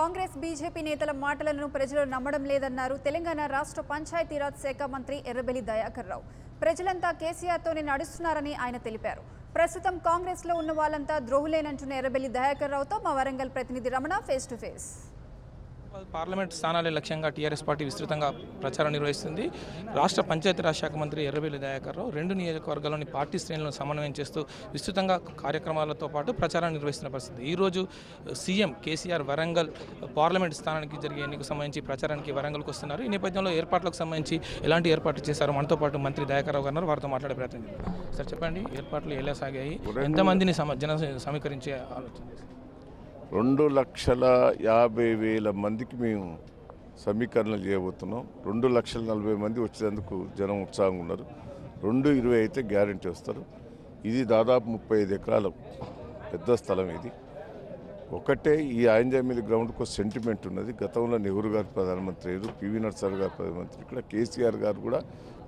Congress BJP నేతల మాటలను ప్రజలు నమ్మడం లేదన్నారు తెలంగాణ రాష్ట్ర పంచాయతీరాజ్ శాఖ మంత్రి ఎర్రబెల్లి దయాకర్ రావు. ప్రజలంతా కేసీఆర్తోనే నడుస్తున్నారని ఆయన తెలిపారు. ప్రస్తుతం కాంగ్రెస్లో ఉన్న వాళ్ళంతా ద్రోహులేనంటున్న ఎర్రబెల్లి దయాకర్ రావుతో మా వరంగల్ ప్రతినిధి Ramana face to face. Parliament స్థానాలే లక్ష్యంగా టీఆర్ఎస్ పార్టీ విస్తృతంగా ప్రచారం నిర్వహిస్తుంది. రాష్ట్ర పంచాయతీరాజ్ శాఖ మంత్రి ఎర్రబెల్లి దయాకర్ రావు 2 నియోజకవర్గాల్లోని పార్టీ శ్రేణులను సమన్వయం చేస్తూ విస్తృతంగా కార్యక్రమాలతో పాటు ప్రచారాన్ని నిర్వహిస్తున్న పరిస్థితి. ఈరోజు సీఎం కేసీఆర్ వరంగల్ పార్లమెంట్ స్థానానికి జరిగే ఎన్నికకు సంబంధించి ప్రచారానికి వరంగల్కి వస్తున్నారు. ఈ నేపథ్యంలో ఏర్పాట్లకు సంబంధించి ఎలాంటి ఏర్పాట్లు చేశారో మనతో పాటు మంత్రి దయాకర్ రావు గారు వారితో మాట్లాడే ప్రయత్నం చేస్తారు. సార్ చెప్పండి, ఏర్పాట్లు ఎలా సాగాయి, ఎంతమందిని జన సమీకరించే ఆలోచన చేస్తారు? 2,50,000 మందికి మేము సమీకరణలు చేయబోతున్నాం. 2,40,000 మంది వచ్చేందుకు జనం ఉత్సాహంగా ఉన్నారు. 220 అయితే గ్యారంటీ వస్తారు. ఇది దాదాపు 35 ఎకరాల పెద్ద స్థలం. ఇది ఒకటే ఈ ఆంజనేయులు గ్రౌండ్కు సెంటిమెంట్ ఉన్నది. గతంలో నెహ్రూ గారు ప్రధానమంత్రి అయ్యారు, పివి నరసింహారావు గారు ప్రధానమంత్రి, ఇక్కడ కేసీఆర్ గారు కూడా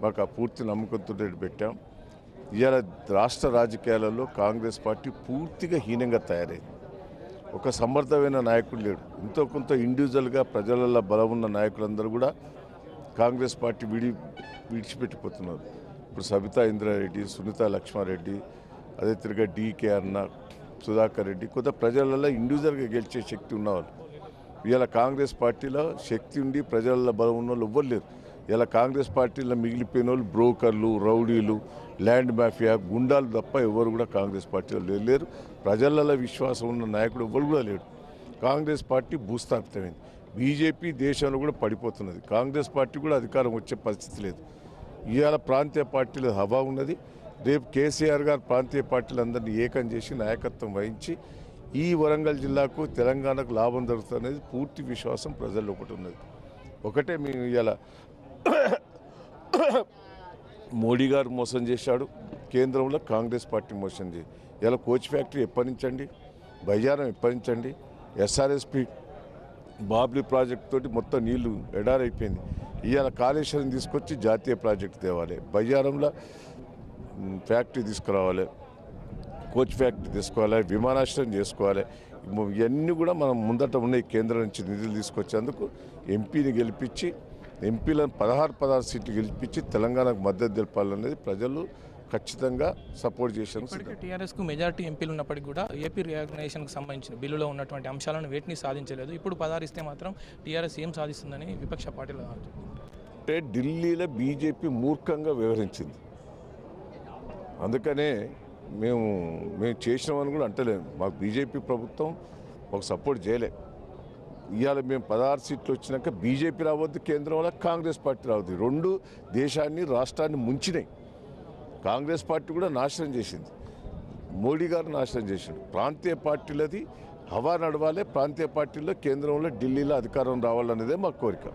మాకు ఆ పూర్తి నమ్మకంతో పెట్టాం. ఇవాళ రాష్ట్ర రాజకీయాలలో కాంగ్రెస్ పార్టీ పూర్తిగా హీనంగా తయారైంది. ఒక సమర్థమైన నాయకుడు లేడు. ఎంతో కొంత ఇండివిజువల్గా ప్రజలలో బలం ఉన్న నాయకులందరూ కూడా కాంగ్రెస్ పార్టీ విడిచిపెట్టిపోతున్నారు. ఇప్పుడు సబితా ఇంద్రారెడ్డి, సునీత లక్ష్మారెడ్డి, అదే తిరిగా డీకే అన్న, సుధాకర్ రెడ్డి, కొంత ప్రజలలో ఇండివిజువల్గా గెలిచే శక్తి ఉన్నవాళ్ళు. ఇవాళ కాంగ్రెస్ పార్టీలో శక్తి ఉండి ప్రజలలో బలం ఉన్న వాళ్ళు ఎవ్వరు లేరు. ఇలా కాంగ్రెస్ పార్టీలో మిగిలిపోయిన వాళ్ళు బ్రోకర్లు, రౌడీలు, ల్యాండ్ మాఫియా, గుండాలు తప్ప ఎవరు కూడా కాంగ్రెస్ పార్టీలో లేరు. ప్రజలలో విశ్వాసం ఉన్న నాయకుడు ఎవరు కూడా లేడు. కాంగ్రెస్ పార్టీ భూస్థాపితమైంది. బీజేపీ దేశంలో కూడా పడిపోతున్నది. కాంగ్రెస్ పార్టీ కూడా అధికారం వచ్చే పరిస్థితి లేదు. ఇవాళ ప్రాంతీయ పార్టీల హవా ఉన్నది. రేపు కేసీఆర్ గారు ప్రాంతీయ పార్టీలందరినీ ఏకం చేసి నాయకత్వం వహించి ఈ వరంగల్ జిల్లాకు, తెలంగాణకు లాభం జరుగుతుందనేది పూర్తి విశ్వాసం ప్రజల్లో ఒకటి ఉన్నది. ఒకటే మేము ఇవాళ మోడీ గారు మోసం చేశాడు, కేంద్రంలో కాంగ్రెస్ పార్టీ మోసం చేసి ఇలా కోచ్ ఫ్యాక్టరీ ఎప్పటించండి, బయ్యారం ఎప్పటించండి, ఎస్ఆర్ఎస్పి బాబ్లీ ప్రాజెక్ట్ తోటి మొత్తం నీళ్లు ఎడారైపోయింది. ఇవాళ కాళేశ్వరం తీసుకొచ్చి జాతీయ ప్రాజెక్టు తేవాలి, బయ్యారంలో ఫ్యాక్టరీ తీసుకురావాలి, కోచ్ ఫ్యాక్టరీ తీసుకోవాలి, విమానాశ్రయం చేసుకోవాలి. ఇవన్నీ కూడా మనం ముందట ఉన్నాయి. కేంద్రం నుంచి నిధులు తీసుకొచ్చేందుకు ఎంపీని గెలిపించి, ఎంపీలను 16 సీట్లు గెలిపించి తెలంగాణకు మద్దతు తెలపాలనేది ప్రజలు ఖచ్చితంగా సపోర్ట్ చేశారు. టీఆర్ఎస్కు మెజార్టీ ఎంపీలు ఉన్నప్పటికీ కూడా ఏపీ రియాగ్నైజేషన్కి సంబంధించిన బిల్లులో ఉన్నటువంటి అంశాలను వేటిని సాధించలేదు. ఇప్పుడు 16 ఇస్తే మాత్రం టీఆర్ఎస్ ఏం సాధిస్తుందని విపక్ష పార్టీలు అంటే ఢిల్లీలో బీజేపీ మూర్ఖంగా వ్యవహరించింది. అందుకనే మేము చేసినామని కూడా అంటలేము. మాకు బీజేపీ ప్రభుత్వం మాకు సపోర్ట్ చేయలే. ఇవాళ మేము 16 సీట్లు వచ్చినాక బీజేపీ రావద్దు, కేంద్రంలో కాంగ్రెస్ పార్టీ రావద్దు. 2 దేశాన్ని, రాష్ట్రాన్ని ముంచినాయి. కాంగ్రెస్ పార్టీ కూడా నాశనం చేసింది, మోడీ గారు నాశనం చేసిండు. ప్రాంతీయ పార్టీలది హవా నడవాలి, ప్రాంతీయ పార్టీలో కేంద్రంలో, ఢిల్లీలో అధికారం రావాలనేదే మా కోరిక.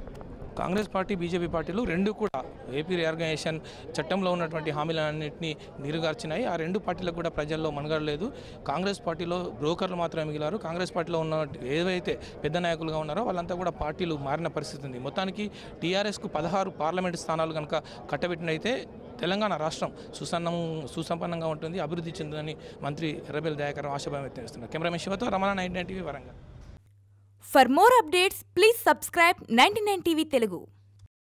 కాంగ్రెస్ పార్టీ, బీజేపీ పార్టీలు 2 కూడా ఏపీ రియార్గనైజేషన్ చట్టంలో ఉన్నటువంటి హామీలన్నింటినీ నీరుగార్చినాయి. ఆ 2 పార్టీలకు కూడా ప్రజల్లో మనుగడలేదు. కాంగ్రెస్ పార్టీలో బ్రోకర్లు మాత్రమే మిగిలారు. కాంగ్రెస్ పార్టీలో ఉన్న ఏవైతే పెద్ద నాయకులుగా ఉన్నారో వాళ్ళంతా కూడా పార్టీలు మారిన పరిస్థితి ఉంది. మొత్తానికి టీఆర్ఎస్కు 16 పార్లమెంటు స్థానాలు కనుక కట్టబెట్టినైతే తెలంగాణ రాష్ట్రం సుసంపన్నంగా ఉంటుంది, అభివృద్ధి చెందుతుందని మంత్రి ఎర్రబెల్లి దయాకర్ ఆశాభావం వ్యక్తం చేస్తున్నారు. కెమెరామెన్ శివతో Ramana, 99 TV Warangal. For more updates, please subscribe 99 TV Telugu.